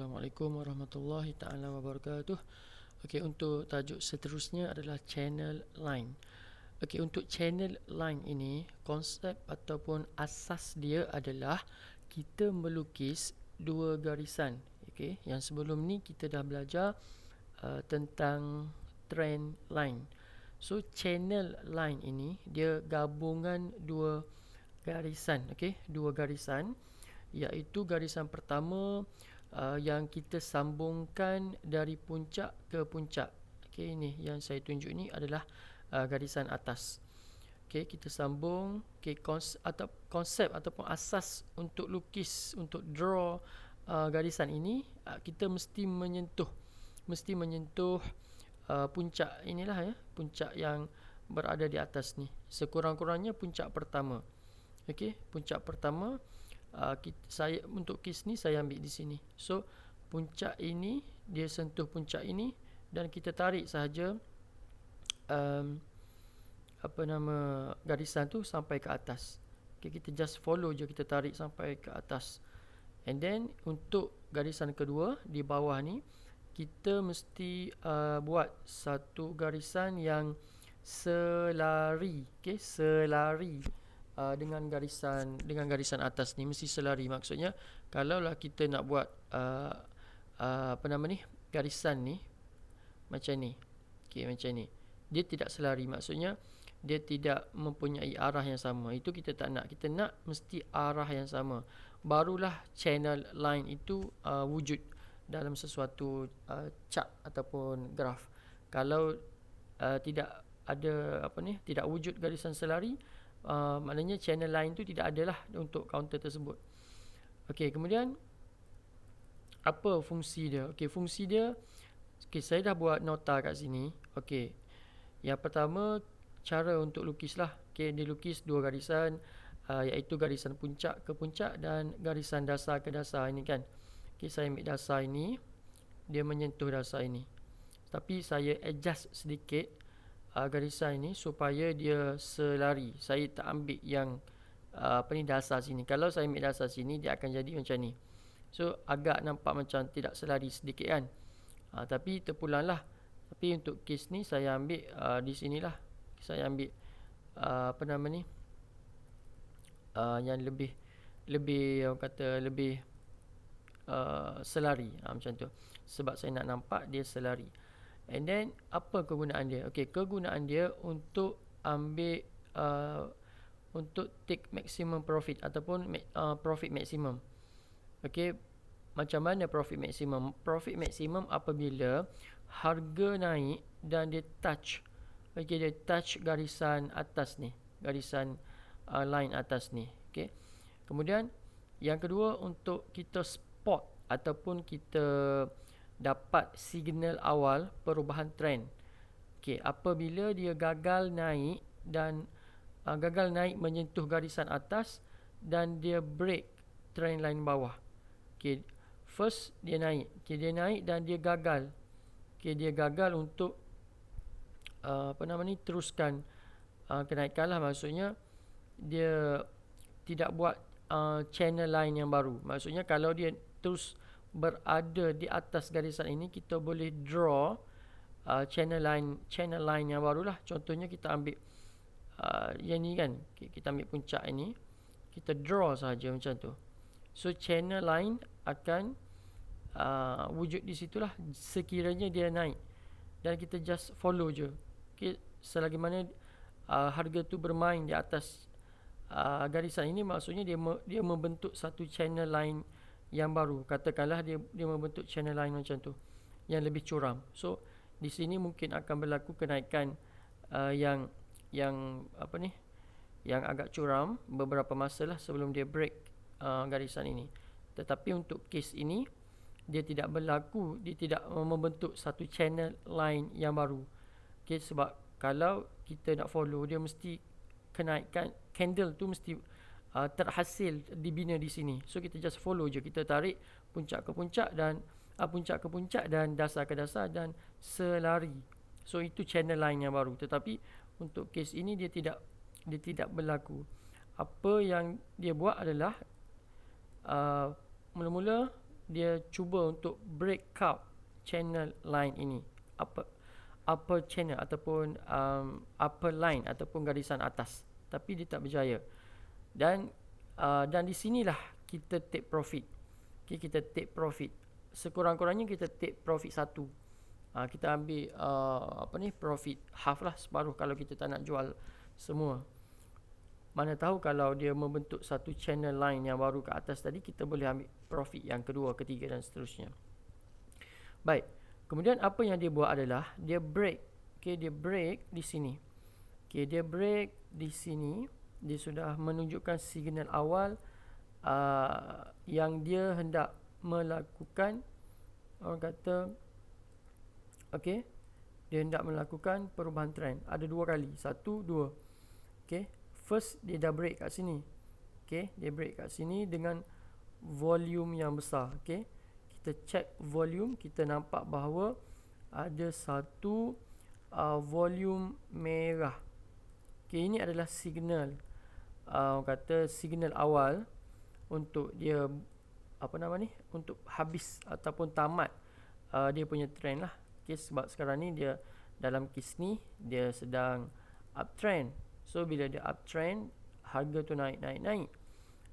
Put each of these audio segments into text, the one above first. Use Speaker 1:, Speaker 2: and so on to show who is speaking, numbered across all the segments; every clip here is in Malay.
Speaker 1: Assalamualaikum warahmatullahi taala wabarakatuh. Okey, untuk tajuk seterusnya adalah channel line. Okey, untuk channel line ini, konsep ataupun asas dia adalah kita melukis dua garisan. Okey, yang sebelum ni kita dah belajar tentang trend line. So channel line ini dia gabungan dua garisan, okey, dua garisan, iaitu garisan pertama yang kita sambungkan dari puncak ke puncak. Okey, ini yang saya tunjuk ni adalah garisan atas. Okey, kita sambung. Okey, konsep ataupun asas untuk lukis, untuk draw garisan ini, kita mesti menyentuh puncak inilah ya, puncak yang berada di atas ni. Sekurang-kurangnya puncak pertama. Okey, puncak pertama saya untuk kes ni saya ambil di sini. So puncak ini dia sentuh puncak ini dan kita tarik sahaja garisan tu sampai ke atas. Okay, kita just follow je, kita tarik sampai ke atas. And then untuk garisan kedua di bawah ni kita mesti buat satu garisan yang selari, okay, selari dengan garisan atas ni mesti selari. Maksudnya kalaulah kita nak buat garisan ni macam ni, okey, macam ni, dia tidak selari, maksudnya dia tidak mempunyai arah yang sama. Itu kita tak nak. Kita nak mesti arah yang sama. Barulah channel line itu wujud dalam sesuatu chart ataupun graf. Kalau tidak ada tidak wujud garisan selari, maknanya channel line tu tidak adalah untuk kaunter tersebut. Okey, kemudian apa fungsi dia? Okey, fungsi dia, okey, saya dah buat nota kat sini. Okey, yang pertama cara untuk lukislah. Okey, dilukis dua garisan, iaitu garisan puncak ke puncak dan garisan dasar ke dasar ini kan. Okey, saya ambil dasar ini, dia menyentuh dasar ini. Tapi saya adjust sedikit garisan ini supaya dia selari. Saya tak ambil yang dasar sini. Kalau saya ambil dasar sini, dia akan jadi macam ni. So agak nampak macam tidak selari sedikit kan. Tapi terpulang lah. Tapi untuk kes ni saya ambil di sinilah. Saya ambil yang lebih orang kata lebih selari, macam tu. Sebab saya nak nampak dia selari. And then apa kegunaan dia? Okey, kegunaan dia untuk ambil untuk take maximum profit ataupun profit maximum. Okey, macam mana profit maximum? Profit maximum apabila harga naik dan dia touch, okey, dia touch garisan atas ni, garisan line atas ni. Okey, kemudian yang kedua, untuk kita spot ataupun kita dapat signal awal perubahan trend. Okey, apabila dia gagal naik dan gagal naik menyentuh garisan atas dan dia break trend line bawah. Okey, first dia naik. Okey, dia naik dan dia gagal. Okey, dia gagal untuk teruskan kenaikan lah. Maksudnya dia tidak buat channel line yang baru. Maksudnya kalau dia terus berada di atas garisan ini, kita boleh draw channel line yang barulah. Contohnya kita ambil yang ni kan, kita ambil puncak ini, kita draw saja macam tu. So channel line akan wujud di situlah sekiranya dia naik, dan kita just follow je. Okay, selagi mana harga tu bermain di atas garisan ini, maksudnya dia membentuk satu channel line yang baru. Katakanlah dia membentuk channel line macam tu yang lebih curam. So di sini mungkin akan berlaku kenaikan yang agak curam beberapa masa lah sebelum dia break garisan ini. Tetapi untuk kes ini dia tidak berlaku, dia tidak membentuk satu channel line yang baru. Okay, sebab kalau kita nak follow, dia mesti kenaikan candle tu mesti terhasil dibina di sini. So kita just follow je, kita tarik puncak ke puncak dan dasar ke dasar dan selari. So itu channel line yang baru. Tetapi untuk kes ini dia tidak berlaku. Apa yang dia buat adalah mula-mula dia cuba untuk break out channel line ini, upper channel ataupun upper line ataupun garisan atas, tapi dia tak berjaya. Dan di sinilah kita take profit. Okay, kita take profit. Sekurang-kurangnya kita take profit satu. Kita ambil profit half lah, separuh kalau kita tak nak jual semua. Mana tahu kalau dia membentuk satu channel line yang baru ke atas tadi, kita boleh ambil profit yang kedua, ketiga dan seterusnya. Baik. Kemudian apa yang dia buat adalah dia break. Okay, dia break di sini. Okay, dia break di sini. Dia sudah menunjukkan signal awal yang dia hendak melakukan, orang kata, okay, dia hendak melakukan perubahan trend. Ada dua kali. Satu, dua. Okay. First, dia dah break kat sini. Okay, dia break kat sini dengan volume yang besar. Okay, kita check volume, kita nampak bahawa ada satu volume merah. Okay, ini adalah signal, kata signal awal untuk dia untuk habis ataupun tamat dia punya trend lah. Okay, sebab sekarang ni dia dalam kes ni dia sedang uptrend. So bila dia uptrend, harga tu naik.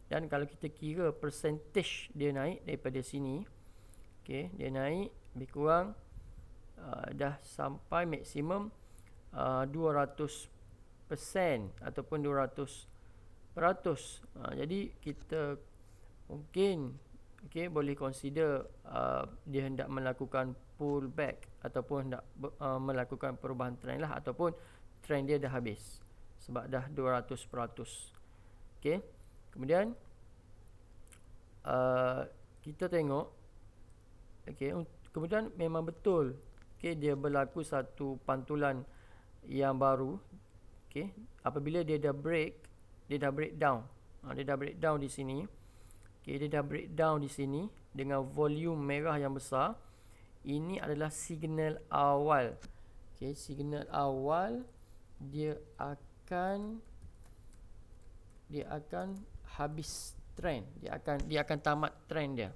Speaker 1: Dan kalau kita kira percentage dia naik daripada sini, okay, dia naik lebih kurang dah sampai maksimum 200% ataupun 200%. Jadi kita mungkin boleh consider dia hendak melakukan pullback ataupun hendak melakukan perubahan trend lah, ataupun trend dia dah habis sebab dah 200%. Okay. Kemudian kita tengok, okay, kemudian memang betul, okay, dia berlaku satu pantulan yang baru. Okay, apabila dia dah break down, dia dah break down di sini. Okay, dia dah break down di sini dengan volume merah yang besar. Ini adalah signal awal. Okay, signal awal dia akan habis trend. Dia akan tamat trend dia.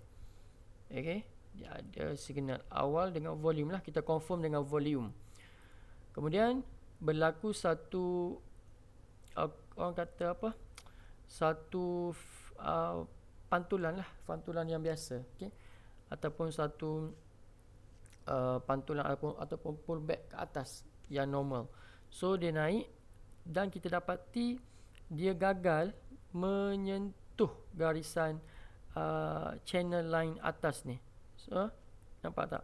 Speaker 1: Okay, dia ada signal awal dengan volume lah. Kita confirm dengan volume. Kemudian berlaku satu orang kata apa? Satu pantulan lah, pantulan yang biasa. Okay, ataupun satu pantulan ataupun pullback ke atas yang normal. So dia naik dan kita dapati dia gagal menyentuh garisan channel line atas ni. So nampak tak?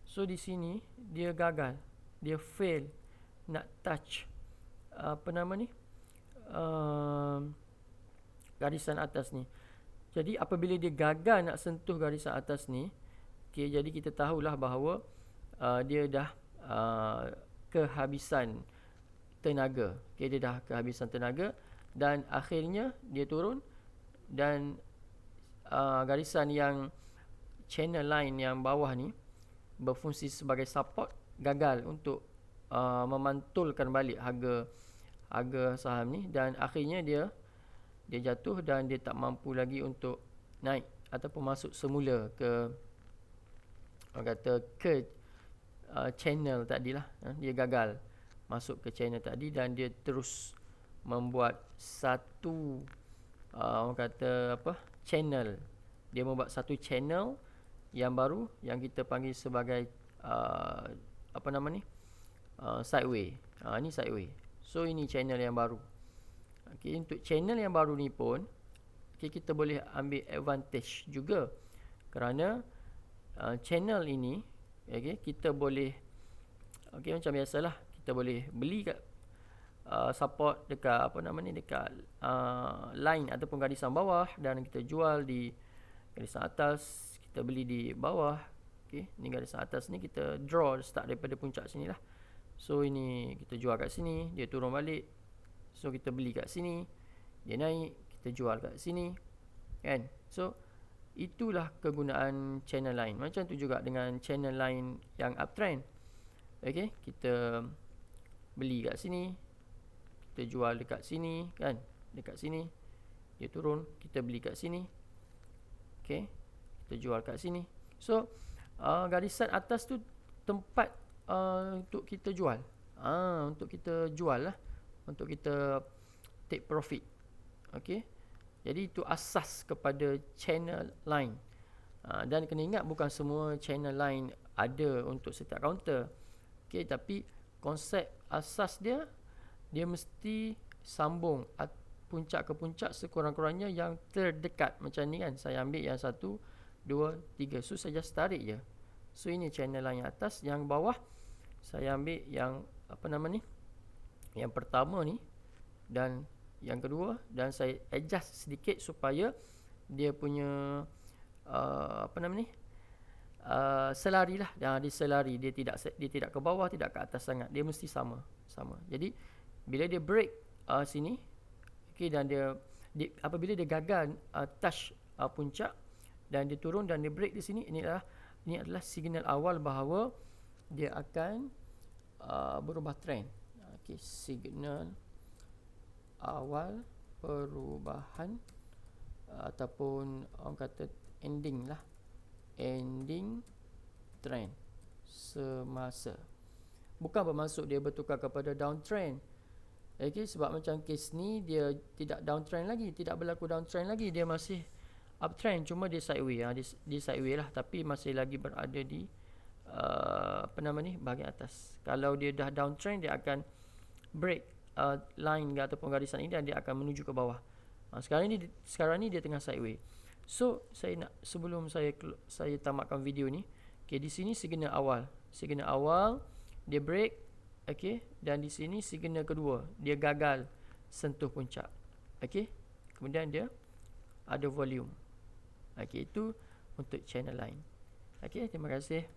Speaker 1: So di sini dia gagal, dia fail nak touch garisan atas ni. Jadi apabila dia gagal nak sentuh garisan atas ni, okay, jadi kita tahulah bahawa dia dah kehabisan tenaga. Okay, dia dah kehabisan tenaga dan akhirnya dia turun dan garisan yang channel line yang bawah ni berfungsi sebagai support, gagal untuk memantulkan balik harga saham ni, dan akhirnya dia jatuh dan dia tak mampu lagi untuk naik ataupun masuk semula ke channel tadilah. Dia gagal masuk ke channel tadi dan dia terus membuat satu channel. Dia membuat satu channel yang baru yang kita panggil sebagai sideway. Ni sideway. So ini channel yang baru. Okay, untuk channel yang baru ni pun, okay, kita boleh ambil advantage juga kerana channel ini, okay, kita boleh, okay, macam biasalah, kita boleh beli kat support dekat dekat line ataupun garisan bawah dan kita jual di garisan atas. Kita beli di bawah. Okay, ni garisan atas ni kita draw start daripada puncak sini lah. So ini kita jual kat sini, dia turun balik. So kita beli kat sini, dia naik, kita jual kat sini, kan? So itulah kegunaan channel line. Macam tu juga dengan channel line yang uptrend. Okay, kita beli kat sini, kita jual dekat sini, kan? Dekat sini dia turun, kita beli kat sini. Okay, kita jual kat sini. So garisan atas tu tempat untuk kita jual. Untuk kita jual lah, untuk kita take profit. Okay, jadi itu asas kepada channel line. Dan kena ingat bukan semua channel line ada untuk setiap kaunter. Okay, tapi konsep asas dia mesti sambung puncak ke puncak sekurang-kurangnya yang terdekat. Macam ni kan, saya ambil yang 1, 2, 3. So saya just tarik je. So ini channel line yang atas. Yang bawah saya ambil yang yang pertama ni dan yang kedua, dan saya adjust sedikit supaya dia punya selari lah. Dia selari, dia tidak ke bawah, tidak ke atas sangat. Dia mesti sama. Jadi bila dia break sini, okay, dan dia apabila dia gagal touch puncak dan dia turun dan dia break di sini, ini adalah signal awal bahawa dia akan berubah trend. Okay, signal awal perubahan ataupun orang kata ending lah, ending trend semasa. Bukan bermaksud dia bertukar kepada downtrend. Okay, sebab macam kes ni dia tidak downtrend lagi, tidak berlaku downtrend lagi, dia masih uptrend, cuma dia sideway. Dia sideway lah, tapi masih lagi berada di bahagian atas. Kalau dia dah downtrend, dia akan break line ataupun garisan ini dan dia akan menuju ke bawah. Sekarang ni dia tengah sideway. So sebelum saya tamatkan video ni, okay, di sini signal awal dia break, okay, dan di sini signal kedua dia gagal sentuh puncak, okay, kemudian dia ada volume. Okay, itu untuk channel line. Okay, terima kasih.